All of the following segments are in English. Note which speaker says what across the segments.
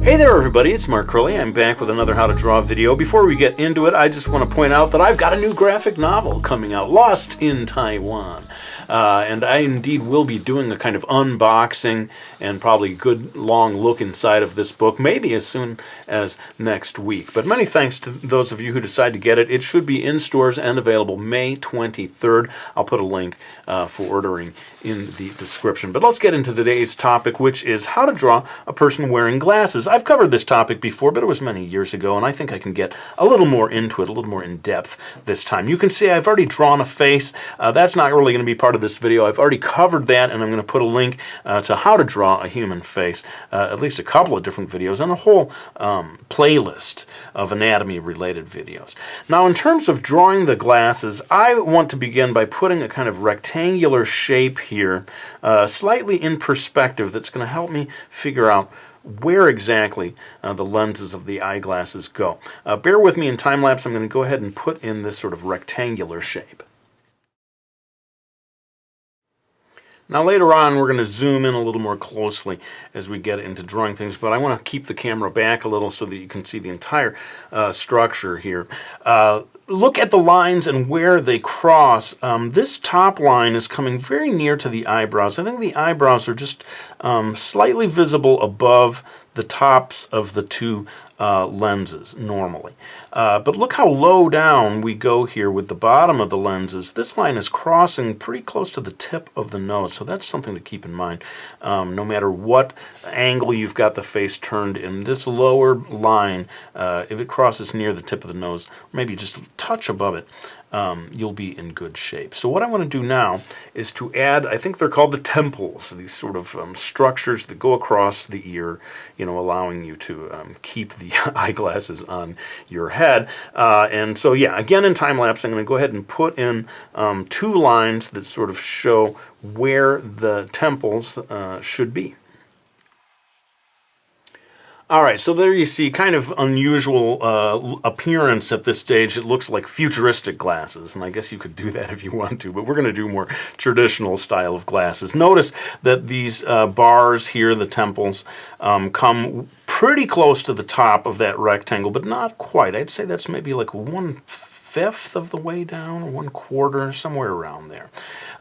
Speaker 1: Hey there everybody, it's Mark Curley. I'm back with another How to Draw video. Before we get into it, I just want to point out that I've got a new graphic novel coming out, Lost in Taiwan. And I indeed will be doing a kind of unboxing and probably good long look inside of this book, maybe as soon as next week. But many thanks to those of you who decide to get it. It should be in stores and available May 23rd. I'll put a link for ordering in the description. But let's get into today's topic, which is how to draw a person wearing glasses. I've covered this topic before, but it was many years ago, and I think I can get a little more into it, a little more in depth this time. You can see I've already drawn a face. That's not really going to be part of this video. I've already covered that, and I'm going to put a link to how to draw a human face, at least a couple of different videos, and a whole playlist of anatomy-related videos. Now, in terms of drawing the glasses, I want to begin by putting a kind of rectangular shape here, slightly in perspective, that's going to help me figure out where exactly the lenses of the eyeglasses go. Bear with me in time-lapse. I'm going to go ahead and put in this sort of rectangular shape. Now later on we're going to zoom in a little more closely as we get into drawing things, but I want to keep the camera back a little so that you can see the entire structure here. Look at the lines and where they cross. This top line is coming very near to the eyebrows. I think the eyebrows are just slightly visible above the tops of the two lenses normally. But look how low down we go here with the bottom of the lenses. This line is crossing pretty close to the tip of the nose, so that's something to keep in mind. No matter what angle you've got the face turned in, this lower line, if it crosses near the tip of the nose, maybe just a touch above it, you'll be in good shape. So what I want to do now is to add, I think they're called the temples, these sort of structures that go across the ear, you know, allowing you to keep the eyeglasses on your head. And so, yeah, again in time-lapse, I'm going to go ahead and put in two lines that sort of show where the temples should be. All right, so there you see kind of unusual appearance at this stage. It looks like futuristic glasses, and I guess you could do that if you want to, but we're going to do more traditional style of glasses. Notice that these bars here, the temples, come pretty close to the top of that rectangle, but not quite. I'd say that's maybe like 1/5 of the way down, or 1/4, somewhere around there.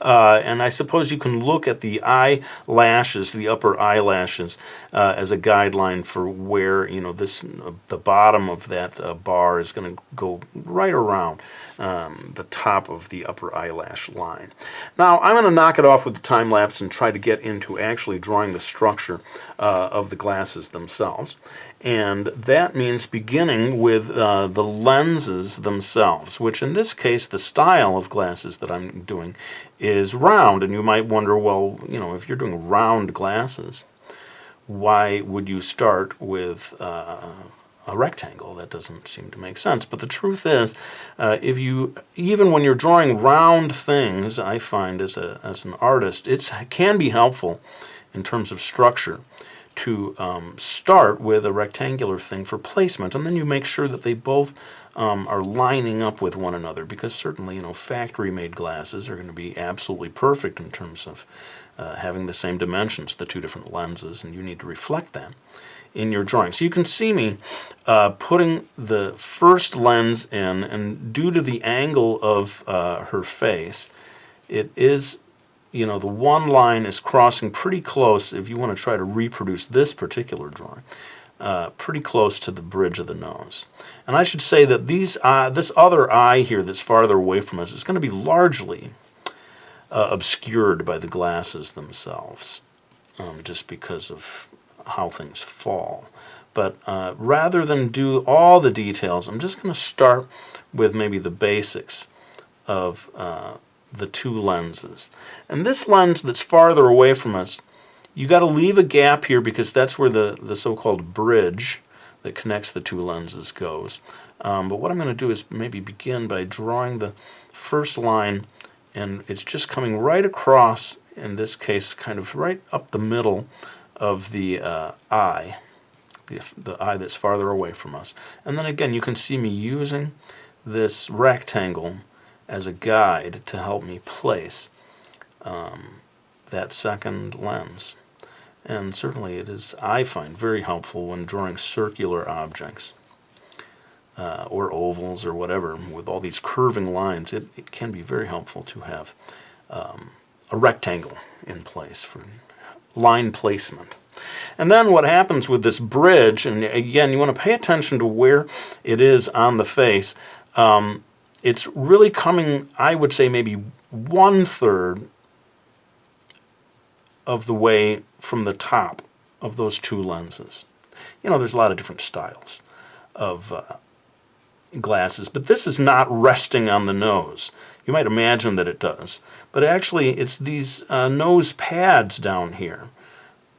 Speaker 1: And I suppose you can look at the eyelashes, the upper eyelashes, as a guideline for where, you know, this the bottom of that bar is going to go right around the top of the upper eyelash line. Now, I'm going to knock it off with the time lapse and try to get into actually drawing the structure of the glasses themselves. And that means beginning with the lenses themselves, which in this case, the style of glasses that I'm doing is round. And you might wonder, well, you know, if you're doing round glasses, why would you start with a rectangle? That doesn't seem to make sense. But the truth is, even when you're drawing round things, I find as an artist, it can be helpful in terms of structure to start with a rectangular thing for placement, and then you make sure that they both are lining up with one another, because certainly, you know, factory-made glasses are going to be absolutely perfect in terms of having the same dimensions, the two different lenses, and you need to reflect that in your drawing. So you can see me putting the first lens in, and due to the angle of her face, it is, you know, the one line is crossing pretty close, if you want to try to reproduce this particular drawing, pretty close to the bridge of the nose. And I should say that this other eye here that's farther away from us is going to be largely obscured by the glasses themselves, just because of how things fall. But rather than do all the details, I'm just going to start with maybe the basics of the two lenses. And this lens that's farther away from us, you got to leave a gap here, because that's where the so-called bridge that connects the two lenses goes. But what I'm going to do is maybe begin by drawing the first line, and it's just coming right across, in this case, kind of right up the middle of the eye, the eye that's farther away from us. And then again, you can see me using this rectangle as a guide to help me place that second lens. And certainly it is, I find, very helpful when drawing circular objects or ovals or whatever. With all these curving lines, it can be very helpful to have a rectangle in place for line placement. And then what happens with this bridge, and again, you want to pay attention to where it is on the face. It's really coming, I would say, maybe 1/3 of the way from the top of those two lenses. There's a lot of different styles of glasses, but this is not resting on the nose. You might imagine that it does, but actually it's these nose pads down here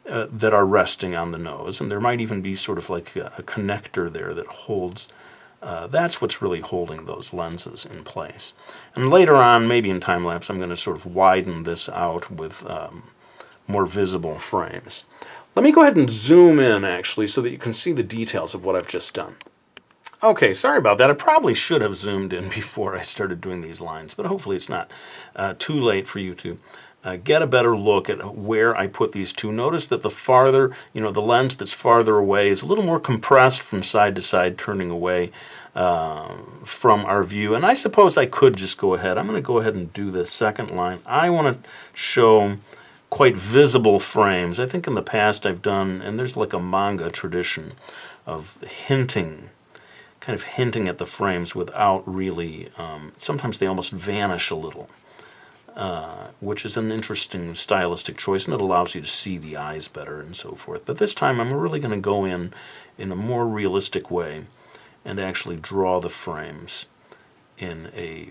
Speaker 1: that are resting on the nose, and there might even be sort of like a connector there that holds. That's what's really holding those lenses in place. And later on, maybe in time-lapse, I'm going to sort of widen this out with more visible frames. Let me go ahead and zoom in, actually, so that you can see the details of what I've just done. Okay, sorry about that. I probably should have zoomed in before I started doing these lines, but hopefully it's not too late for you to get a better look at where I put these two. Notice that the farther, the lens that's farther away is a little more compressed from side to side, turning away from our view. And I suppose I could just go ahead. I'm going to go ahead and do this second line. I want to show quite visible frames. I think in the past I've done, and there's like a manga tradition of hinting at the frames without really, sometimes they almost vanish a little. Which is an interesting stylistic choice, and it allows you to see the eyes better and so forth. But this time I'm really going to go in a more realistic way and actually draw the frames in a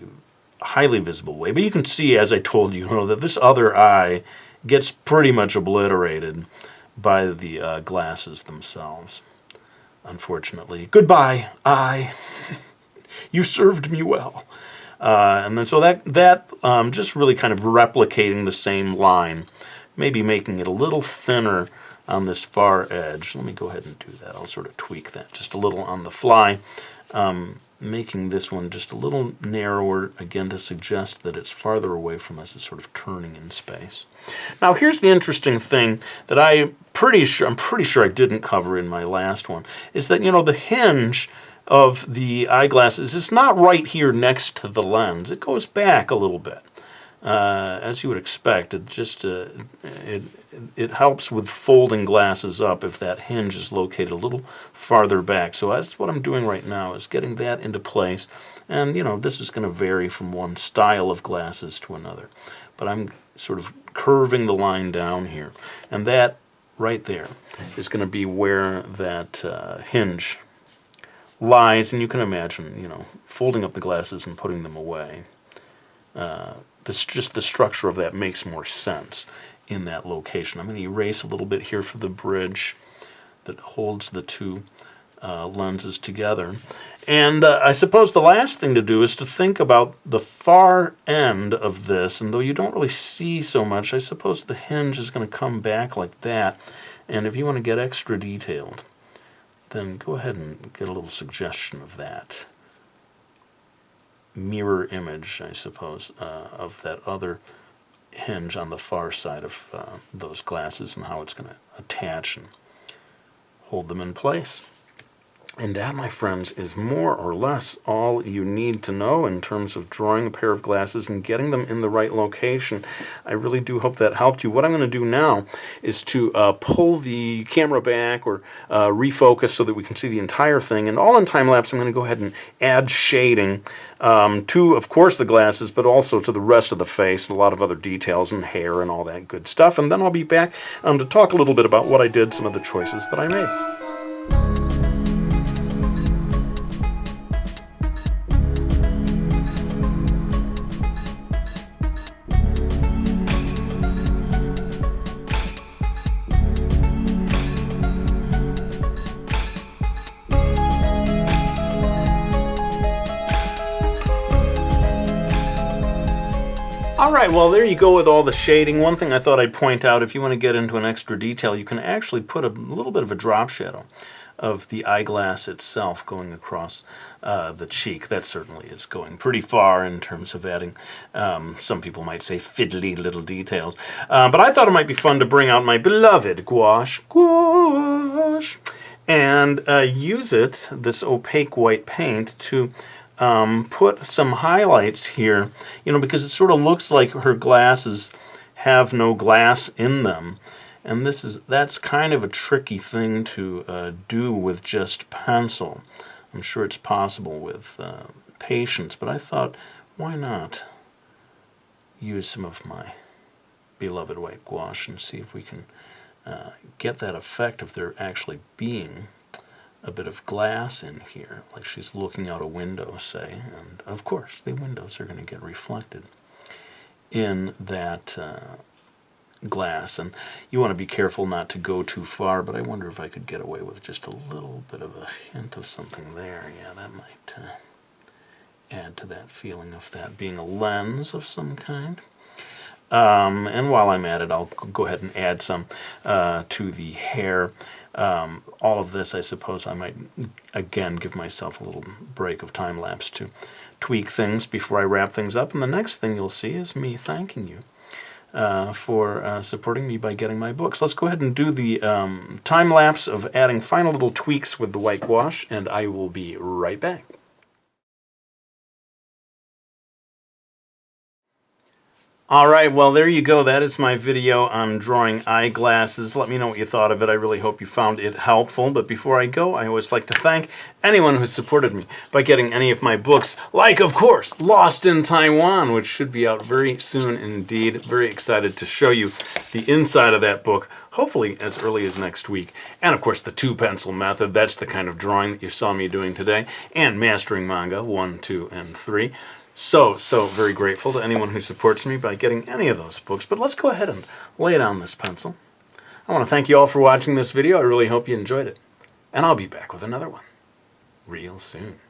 Speaker 1: highly visible way. But you can see, as I told you, that this other eye gets pretty much obliterated by the glasses themselves, unfortunately. Goodbye, eye. You served me well. And then so that just really kind of replicating the same line, maybe making it a little thinner on this far edge. Let me go ahead and do that. I'll sort of tweak that just a little on the fly, making this one just a little narrower, again, to suggest that it's farther away from us. It's sort of turning in space. Now, here's the interesting thing that I'm pretty sure I didn't cover in my last one, is that, the hinge of the eyeglasses is not right here next to the lens. It goes back a little bit, as you would expect. It just it helps with folding glasses up if that hinge is located a little farther back. So that's what I'm doing right now, is getting that into place. And this is going to vary from one style of glasses to another, but I'm sort of curving the line down here, and that right there is going to be where that hinge lies. And you can imagine, folding up the glasses and putting them away. Just the structure of that makes more sense in that location. I'm going to erase a little bit here for the bridge that holds the two lenses together. And I suppose the last thing to do is to think about the far end of this. And though you don't really see so much, I suppose the hinge is going to come back like that. And if you want to get extra detailed, then go ahead and get a little suggestion of that mirror image, I suppose, of that other hinge on the far side of those glasses, and how it's going to attach and hold them in place. And that, my friends, is more or less all you need to know in terms of drawing a pair of glasses and getting them in the right location. I really do hope that helped you. What I'm going to do now is to pull the camera back or refocus so that we can see the entire thing. And all in time-lapse, I'm going to go ahead and add shading to, of course, the glasses, but also to the rest of the face and a lot of other details and hair and all that good stuff. And then I'll be back to talk a little bit about what I did, some of the choices that I made. All right, well, there you go with all the shading. One thing I thought I'd point out, if you want to get into an extra detail, you can actually put a little bit of a drop shadow of the eyeglass itself going across the cheek. That certainly is going pretty far in terms of adding, some people might say, fiddly little details. But I thought it might be fun to bring out my beloved gouache, and use it, this opaque white paint, to put some highlights here, because it sort of looks like her glasses have no glass in them. And that's kind of a tricky thing to do with just pencil. I'm sure it's possible with patience, but I thought, why not use some of my beloved white gouache and see if we can get that effect of there actually being a bit of glass in here, like she's looking out a window, say, and of course the windows are going to get reflected in that glass. And you want to be careful not to go too far, but I wonder if I could get away with just a little bit of a hint of something there. Yeah, that might add to that feeling of that being a lens of some kind. And while I'm at it, I'll go ahead and add some to the hair. All of this, I suppose I might, again, give myself a little break of time lapse to tweak things before I wrap things up. And the next thing you'll see is me thanking you for supporting me by getting my books. Let's go ahead and do the time lapse of adding final little tweaks with the white gouache, and I will be right back. All right, well, there you go. That is my video on drawing eyeglasses. Let me know what you thought of it. I really hope you found it helpful. But before I go, I always like to thank anyone who supported me by getting any of my books, like, of course, Lost in Taiwan, which should be out very soon indeed. Very excited to show you the inside of that book, hopefully as early as next week. And, of course, the two-pencil method. That's the kind of drawing that you saw me doing today. And Mastering Manga 1, 2, and 3. So very grateful to anyone who supports me by getting any of those books. But let's go ahead and lay down this pencil. I want to thank you all for watching this video. I really hope you enjoyed it. And I'll be back with another one real soon.